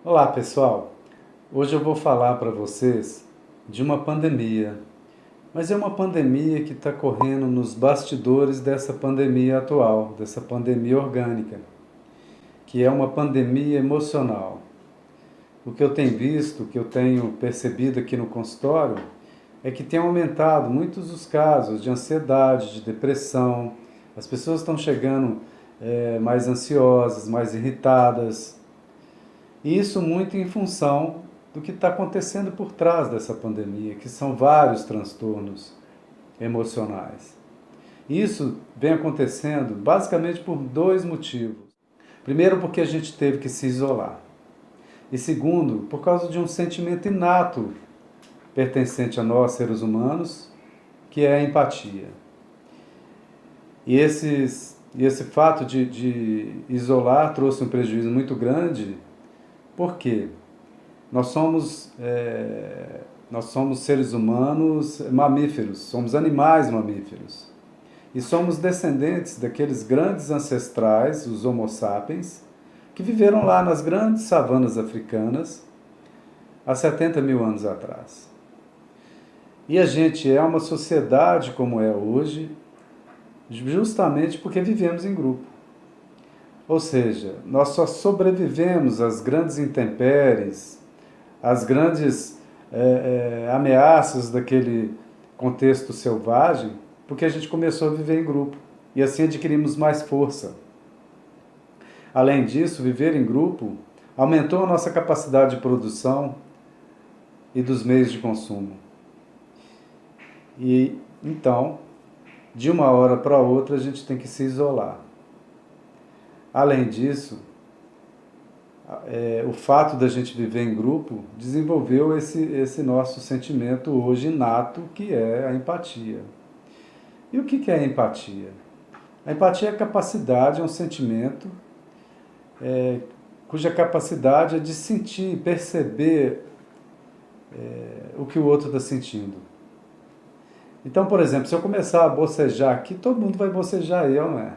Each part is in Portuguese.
Olá pessoal, hoje eu vou falar para vocês de uma pandemia, mas é uma pandemia que está correndo nos bastidores dessa pandemia atual, dessa pandemia orgânica, que é uma pandemia emocional. O que eu tenho visto, o que eu tenho percebido aqui no consultório, é que tem aumentado muitos os casos de ansiedade, de depressão, as pessoas estão chegando mais ansiosas, mais irritadas, e isso muito em função do que está acontecendo por trás dessa pandemia, que são vários transtornos emocionais. Isso vem acontecendo basicamente por dois motivos. Primeiro, porque a gente teve que se isolar. E segundo, por causa de um sentimento inato pertencente a nós, seres humanos, que é a empatia. E esse fato de isolar trouxe um prejuízo muito grande. Por quê? Nós somos, nós somos seres humanos mamíferos, somos animais mamíferos. E somos descendentes daqueles grandes ancestrais, os Homo sapiens, que viveram lá nas grandes savanas africanas há 70 mil anos atrás. E a gente é uma sociedade como é hoje, justamente porque vivemos em grupo. Ou seja, nós só sobrevivemos às grandes intempéries, às grandes ameaças daquele contexto selvagem, porque a gente começou a viver em grupo e assim adquirimos mais força. Além disso, viver em grupo aumentou a nossa capacidade de produção e dos meios de consumo. E então, de uma hora para outra, a gente tem que se isolar. Além disso, o fato da gente viver em grupo desenvolveu esse nosso sentimento hoje inato, que é a empatia. E o que é a empatia? A empatia é a capacidade, é um sentimento cuja capacidade é de sentir, perceber o que o outro está sentindo. Então, por exemplo, se eu começar a bocejar aqui, todo mundo vai bocejar, eu não é?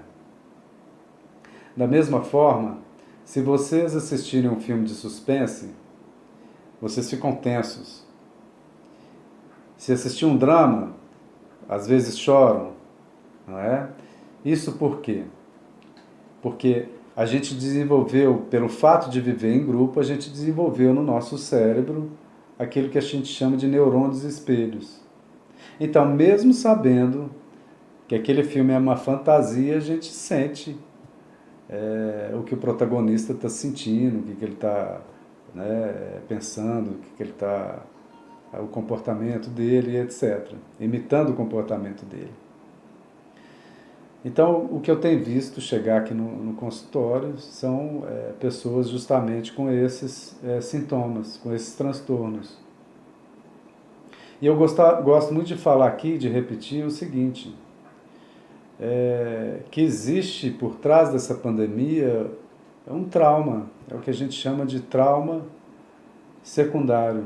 Da mesma forma, se vocês assistirem um filme de suspense, vocês ficam tensos. Se assistir um drama, às vezes choram, não é? Isso por quê? Porque a gente desenvolveu, pelo fato de viver em grupo, a gente desenvolveu no nosso cérebro aquilo que a gente chama de neurônios espelhos. Então, mesmo sabendo que aquele filme é uma fantasia, a gente sente o que o protagonista está sentindo, o que ele está pensando, o que ele está, o comportamento dele, etc. Imitando o comportamento dele. Então, o que eu tenho visto chegar aqui no consultório são pessoas justamente com esses sintomas, com esses transtornos. E eu gosto muito de falar aqui, de repetir o seguinte, que existe por trás dessa pandemia um trauma, é o que a gente chama de trauma secundário,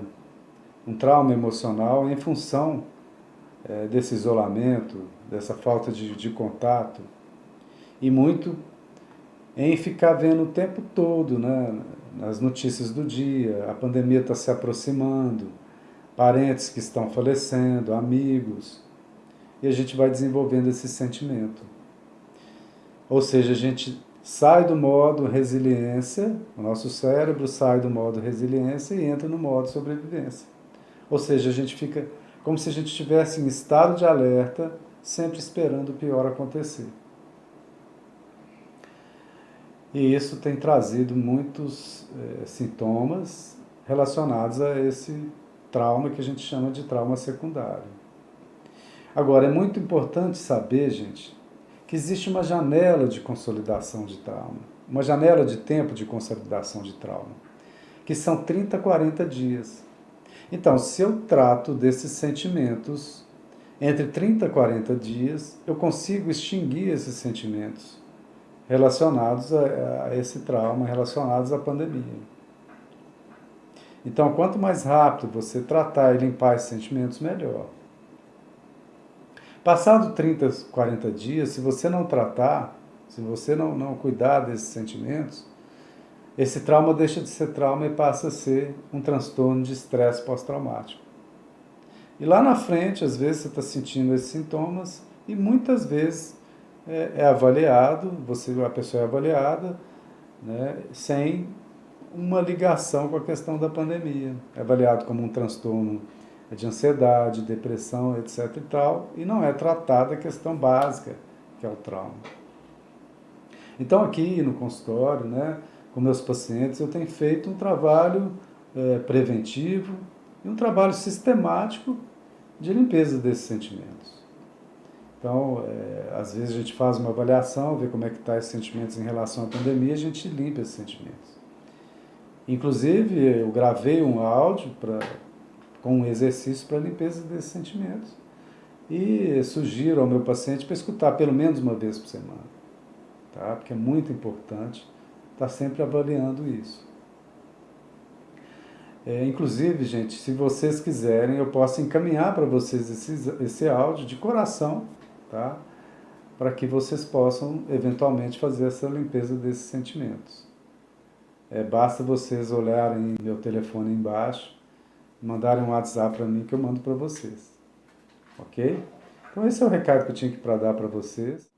um trauma emocional em função desse isolamento, dessa falta de contato, e muito em ficar vendo o tempo todo, né, nas notícias do dia, a pandemia está se aproximando, parentes que estão falecendo, amigos, e a gente vai desenvolvendo esse sentimento. Ou seja, a gente sai do modo resiliência, o nosso cérebro sai do modo resiliência e entra no modo sobrevivência. Ou seja, a gente fica como se a gente estivesse em estado de alerta, sempre esperando o pior acontecer. E isso tem trazido muitos sintomas relacionados a esse trauma que a gente chama de trauma secundário. Agora, é muito importante saber, gente, que existe uma janela de consolidação de trauma, uma janela de tempo de consolidação de trauma, que são 30, 40 dias. Então, se eu trato desses sentimentos entre 30 e 40 dias, eu consigo extinguir esses sentimentos relacionados a esse trauma, relacionados à pandemia. Então, quanto mais rápido você tratar e limpar esses sentimentos, melhor. Passado 30, 40 dias, se você não tratar, se você não cuidar desses sentimentos, esse trauma deixa de ser trauma e passa a ser um transtorno de estresse pós-traumático. E lá na frente, às vezes você está sentindo esses sintomas e muitas vezes é avaliado, a pessoa é avaliada, né, sem uma ligação com a questão da pandemia. É avaliado como um transtorno de ansiedade, depressão, etc. e tal, e não é tratada a questão básica, que é o trauma. Então aqui no consultório, né, com meus pacientes, eu tenho feito um trabalho preventivo e um trabalho sistemático de limpeza desses sentimentos. Então, às vezes a gente faz uma avaliação, vê como é que estão esses sentimentos em relação à pandemia, a gente limpa esses sentimentos. Inclusive, eu gravei um áudio com um exercício para limpeza desses sentimentos. E sugiro ao meu paciente para escutar pelo menos uma vez por semana, tá? Porque é muito importante estar sempre avaliando isso. Inclusive, gente, se vocês quiserem, eu posso encaminhar para vocês esse áudio de coração, tá? Para que vocês possam, eventualmente, fazer essa limpeza desses sentimentos. Basta vocês olharem meu telefone embaixo, mandarem um WhatsApp para mim que eu mando para vocês. Ok? Então esse é o recado que eu tinha para dar para vocês.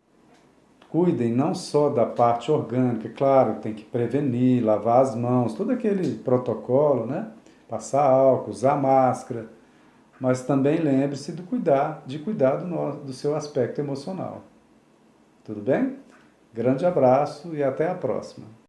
Cuidem não só da parte orgânica, claro, tem que prevenir, lavar as mãos, todo aquele protocolo, né? Passar álcool, usar máscara, mas também lembre-se de cuidar do seu aspecto emocional. Tudo bem? Grande abraço e até a próxima.